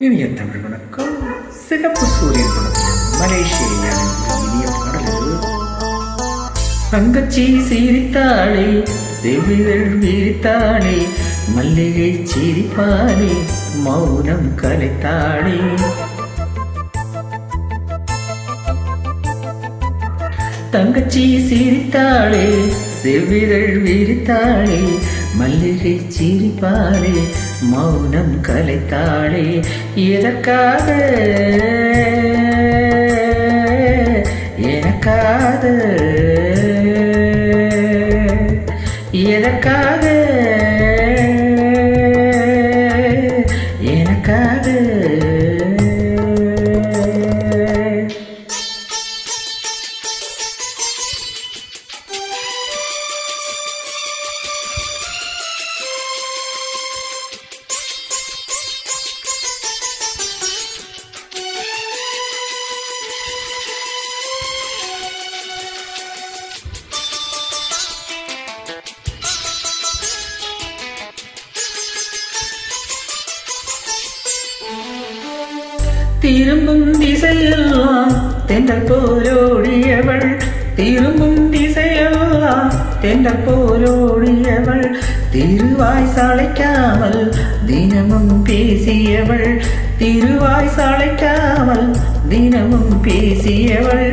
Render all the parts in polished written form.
இனிய தமிழ் வணக்கம். சிகப்பு சூரியன் படத்தில் மலேசிய இனிய பாடல். தங்கச்சி சீரித்தாளே, செவ்விதழ் விரித்தாளே, மல்லிகை சிரிப்பாளே, மௌனம் கலைத்தாளே. தங்கச்சி சீரித்தாளே, செவ்விதழ் விரித்தாளே, மல்லிகை சிரிப்பாளே, மௌனம் கலைத்தாளே. எதற்காக எனக்காக எதற்காக எனக்காக திரும்பும் திசையெல்லாம் தென்றல் போலோடியவள், திரும்பும் திசையெல்லாம் தென்றல் போலோடியவள், திருவாய் சாலைக்காமல் தினமும் பேசியவள், திருவாய் சாலைக்காமல் தினமும் பேசியவள்.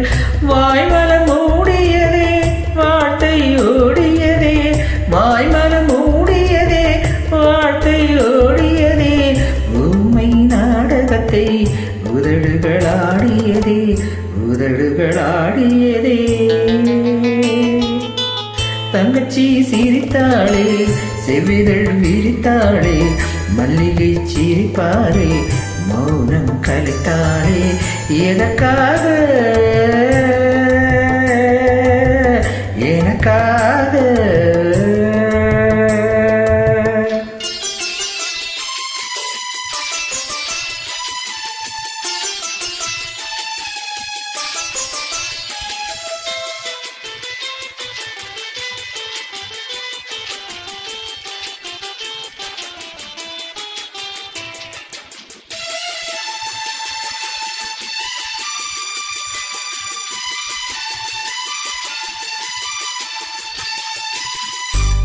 வாய்மலம் மூடியதே வாழ்த்தை ஓடியதே, வாய்மலம் மூடியதே வாழ்த்தை ஓடியதே, உண்மை நாடகத்தை உதடுகளாடியதே உதடுகளாடியதே. தங்கச்சி சிரித்தாளே, செவ்விதழ் விரித்தாளே, மல்லிகை சிரிப்பாளே, மௌனம் கலைத்தாளே. எதற்காக எனக்காக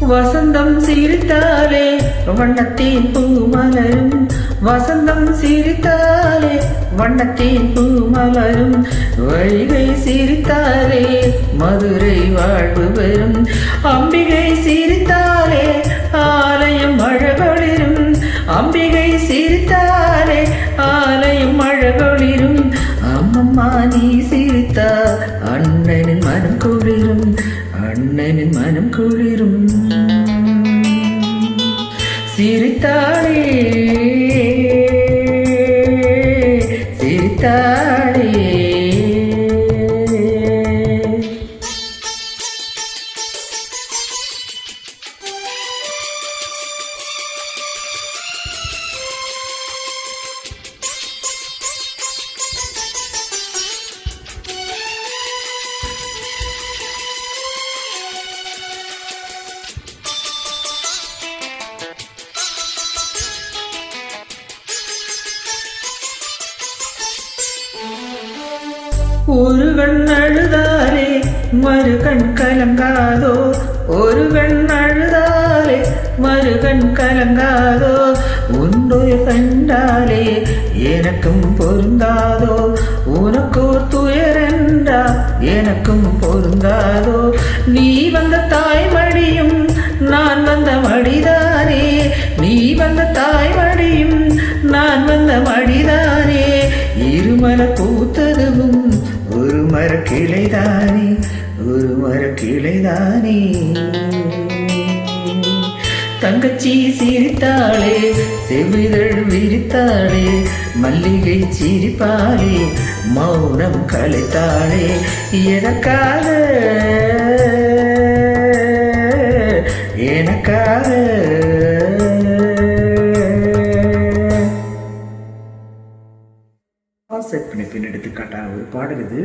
வசந்தம் சிரித்தாலே வண்ணத்தின் பூ மலரும், வசந்தம் சிரித்தாலே வண்ணத்தின் பூ மலரும், வைகை சிரித்தாலே மதுரை வாழ்வு பெறும், அம்பிகை சிரித்தாலே ஆலயம் அழகொளிரும், அம்பிகை சிரித்தாலே ஆலயம் அழகொளிரும். அம்மம்மா நீ சிரித்தா அண்ணனின் மனம் குளிரும், அண்ணனின் மனம் குளிரும். சிரித்தாளே சிரித்தாளே. ஒரு கண் அழுதாலே மறு கண் கலங்காதோ, ஒரு கண் அழுதாலே மறு கண் கலங்காதோ, உன்னொரு கண்டாலே எனக்கும் பொருந்தாதோ, உனக்கோர் துயரென்றா எனக்கும் பொருந்தாதோ. நீ வந்த தாய்மடியும் நான் வந்த மடிதானே, நீ வந்த தாய்மடியும் நான் வந்த மடிதானே, இருமல பூத்ததுவும் ஒரு மர கிளைதானே, ஒரு மர கிளைதானே. தங்கச்சி சிரித்தாளே, செவ்விதழ் விரித்தாளே, மல்லிகை சிரிப்பாளே, மௌனம் கலைத்தாளே. எதற்காக எனக்காக செட் பண்ணி பின் எடுத்துக்காட்டான ஒரு பாடல் இது.